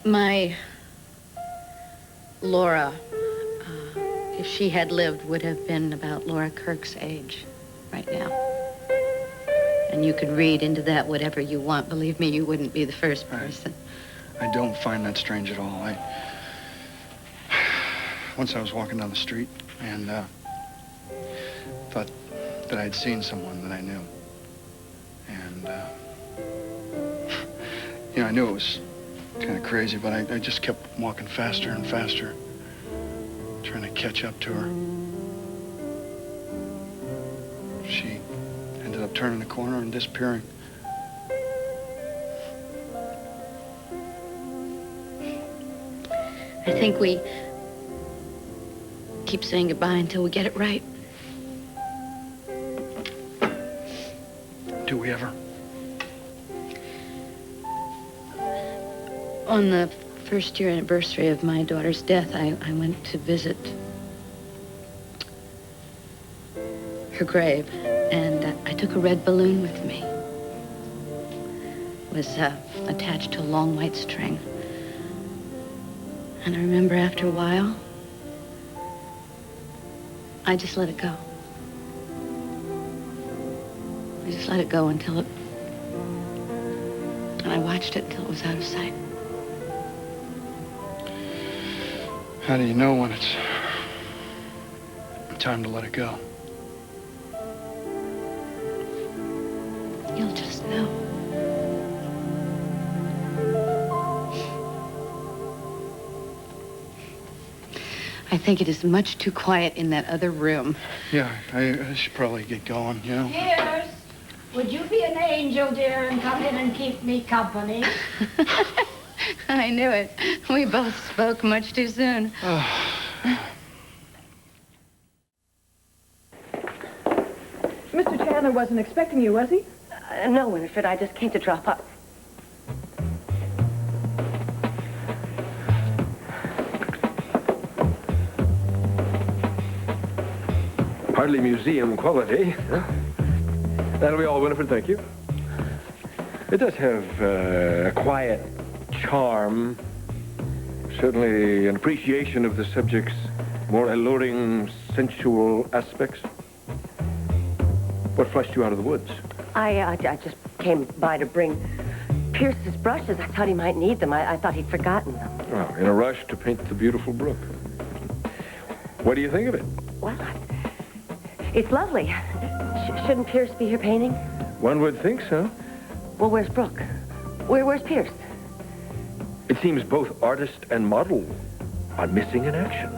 My Laura, if she had lived, would have been about Laura Kirk's age right now. And you could read into that whatever you want. Believe me, you wouldn't be the first person. I don't find that strange at all. Once I was walking down the street and thought that I'd seen someone that I knew. And, you know, I knew it was kind of crazy, but I just kept walking faster and faster, trying to catch up to her. She ended up turning the corner and disappearing. I think we keep saying goodbye until we get it right. Do we ever? On the first year anniversary of my daughter's death, I went to visit her grave, and I took a red balloon with me. It was attached to a long white string. And I remember after a while, I just let it go. I just let it go until it... And I watched it until it was out of sight. How do you know when it's time to let it go? You'll just know. I think it is much too quiet in that other room. Yeah, I should probably get going, you know? Pierce, would you be an angel, dear, and come in and keep me company? I knew it. We both spoke much too soon. Mr. Chandler wasn't expecting you, was he? No, Winifred, I just came to drop up. Hardly museum quality. Huh? That'll be all, Winifred, thank you. It does have a quiet charm, certainly an appreciation of the subject's more alluring, sensual aspects. What flushed you out of the woods? I just came by to bring Pierce's brushes. I thought he might need them. I thought he'd forgotten them. Oh, in a rush to paint the beautiful brook. What do you think of it? Well, it's lovely. Shouldn't Pierce be here painting? One would think so. Well, where's Brooke? Where's Pierce? It seems both artist and model are missing in action.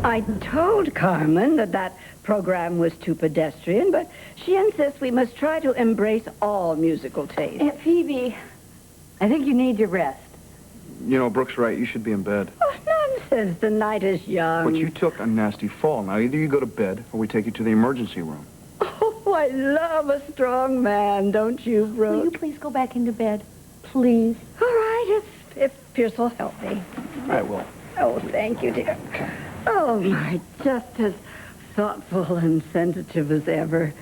I told Carmen that program was too pedestrian, but she insists we must try to embrace all musical taste. Aunt Phoebe, I think you need your rest. You know, Brooke's right. You should be in bed. Oh, nonsense. The night is young. But you took a nasty fall. Now, either you go to bed or we take you to the emergency room. Oh, I love a strong man, don't you, Brooke? Will you please go back into bed? Please. All right, if Pierce will help me. I will. Oh, thank you, dear. Oh, my, just as thoughtful and sensitive as ever.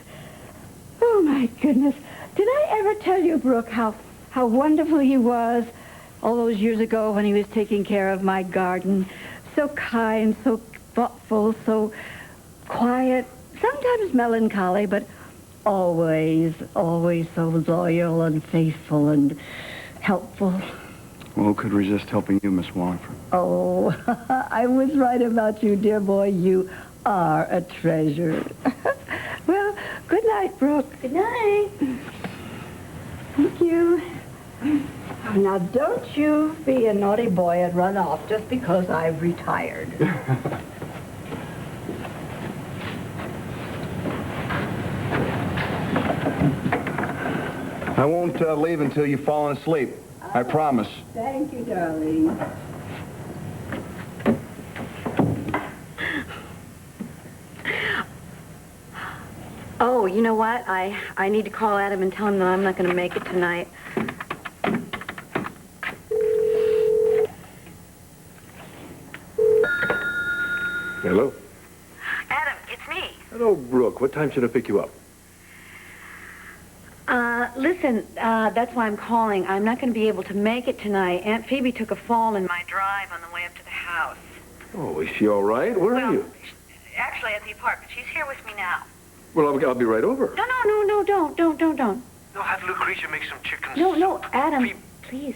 Oh, my goodness. Did I ever tell you, Brooke, how wonderful he was all those years ago when he was taking care of my garden? So kind, so thoughtful, so quiet, sometimes melancholy, but always so loyal and faithful and helpful. Well, who could resist helping you, Miss Wallingford? Oh, I was right about you, dear boy. You are a treasure. Well, good night, Brooke. Good night. Thank you. Now, don't you be a naughty boy and run off just because I've retired. I won't leave until you've fallen asleep. I promise. Thank you, darling. Oh, you know what? I need to call Adam and tell him that I'm not going to make it tonight. Hello? Adam, it's me. Hello, Brooke. What time should I pick you up? Listen, that's why I'm calling. I'm not going to be able to make it tonight. Aunt Phoebe took a fall in my drive on the way up to the house. Oh, is she all right? Where are you? Actually, at the apartment. She's here with me now. Well, I'll be right over. No, don't. No, have Lucretia make some chicken No, Adam, please,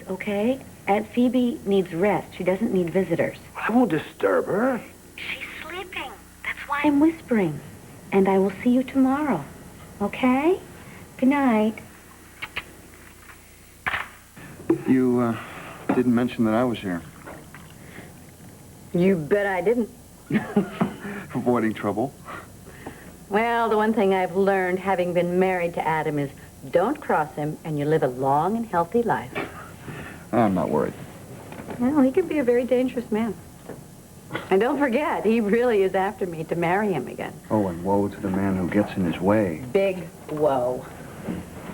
okay? Aunt Phoebe needs rest. She doesn't need visitors. Well, I won't disturb her. She's sleeping. That's why I'm whispering. And I will see you tomorrow, okay? Good night. You, didn't mention that I was here. You bet I didn't. Avoiding trouble. Well, the one thing I've learned, having been married to Adam, is don't cross him, and you live a long and healthy life. I'm not worried. Well, he could be a very dangerous man. And don't forget, he really is after me to marry him again. Oh, and woe to the man who gets in his way. Big woe.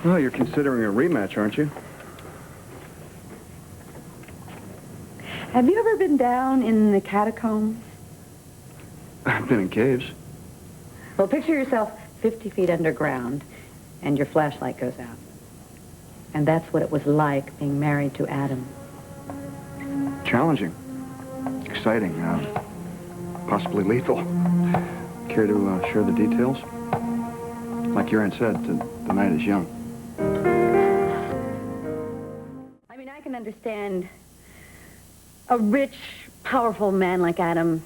Well, you're considering a rematch, aren't you? Have you ever been down in the catacombs? I've been in caves. Well, picture yourself 50 feet underground, and your flashlight goes out. And that's what it was like being married to Adam. Challenging. Exciting. Possibly lethal. Care to share the details? Like your aunt said, the night is young. I mean, I can understand a rich, powerful man like Adam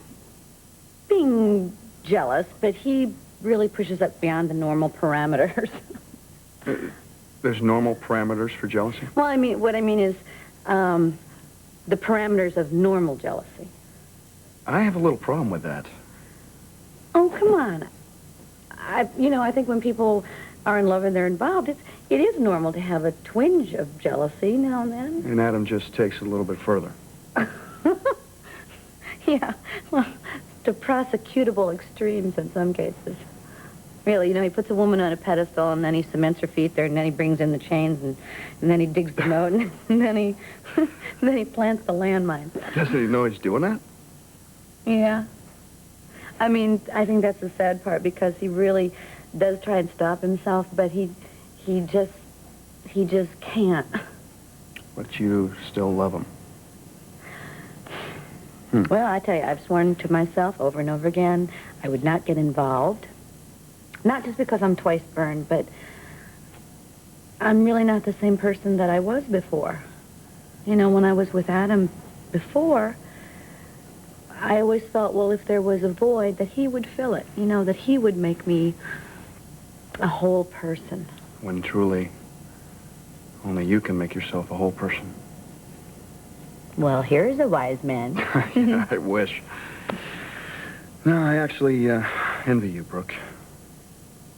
being jealous, but he really pushes up beyond the normal parameters. There's normal parameters for jealousy? Well, what I mean is the parameters of normal jealousy. I have a little problem with that. Oh, come on. I think when people are in love and they're involved, it is normal to have a twinge of jealousy now and then. And Adam just takes it a little bit further. Yeah, well, to prosecutable extremes in some cases. Really, he puts a woman on a pedestal, and then he cements her feet there, and then he brings in the chains, and then he digs the moat, and then he plants the landmines. Doesn't he know he's doing that? Yeah. I think that's the sad part, because he really does try and stop himself, but he just can't. But you still love him. Well, I tell you, I've sworn to myself over and over again I would not get involved. Not just because I'm twice burned, but I'm really not the same person that I was before. When I was with Adam before, I always felt, well, if there was a void, that he would fill it. That he would make me a whole person. When truly, only you can make yourself a whole person. Well, here's a wise man. Yeah, I wish. No, I actually envy you, Brooke.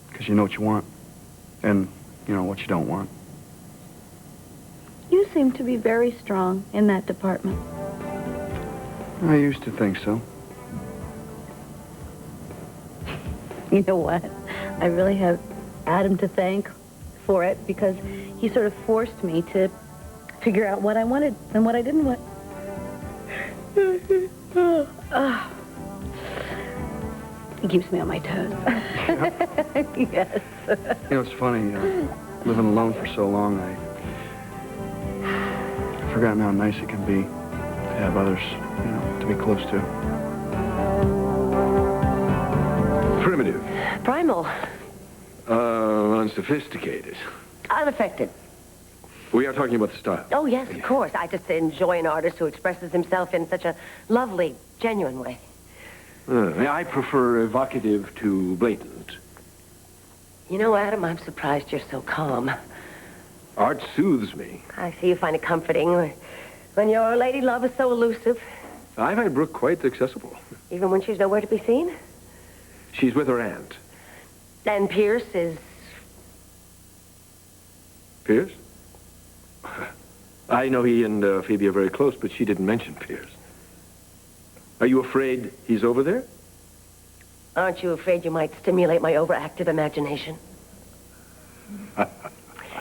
Because you know what you want. And you know what you don't want. You seem to be very strong in that department. I used to think so. You know what? I really have Adam to thank for it, because he sort of forced me to figure out what I wanted and what I didn't want. He keeps me on my toes. Yes. It's funny, living alone for so long, I've forgotten how nice it can be to have others, to be close to. Primitive. Primal. Unsophisticated. Unaffected. We are talking about the style. Oh, yes, of course. I just enjoy an artist who expresses himself in such a lovely, genuine way. I prefer evocative to blatant. Adam, I'm surprised you're so calm. Art soothes me. I see you find it comforting when your lady love is so elusive. I find Brooke quite accessible. Even when she's nowhere to be seen? She's with her aunt. And Pierce is... Pierce? I know he and Phoebe are very close, but she didn't mention Pierce. Are you afraid he's over there? Aren't you afraid you might stimulate my overactive imagination?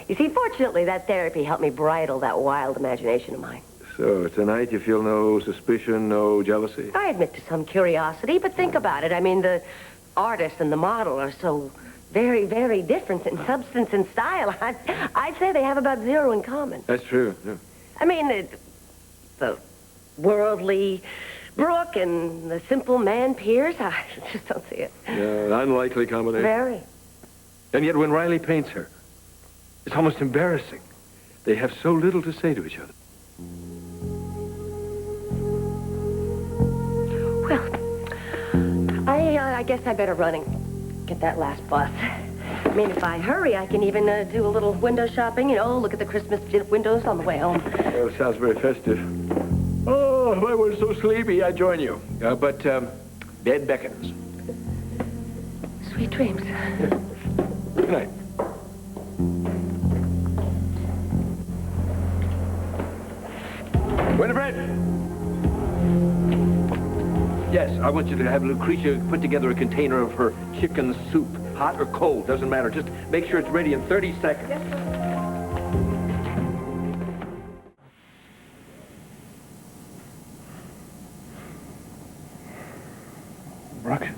You see, fortunately, that therapy helped me bridle that wild imagination of mine. So tonight you feel no suspicion, no jealousy? I admit to some curiosity, but think about it. The artist and the model are so very, very different in substance and style. I'd say they have about zero in common. That's true. Yeah. I mean, the worldly Brooke and the simple man Pierce, I just don't see it. Yeah, unlikely combination. Very. And yet when Riley paints her, it's almost embarrassing. They have so little to say to each other. Well, I guess I better run and get that last bus. I mean, if I hurry, I can even do a little window shopping, look at the Christmas windows on the way home. Well, it sounds very festive. Oh, if I were so sleepy, I'd join you. But bed beckons. Sweet dreams. Good night. Winifred! Yes, I want you to have Lucretia put together a container of her chicken soup. Hot or cold, doesn't matter. Just make sure it's ready in 30 seconds. Yes, sir. Brooke?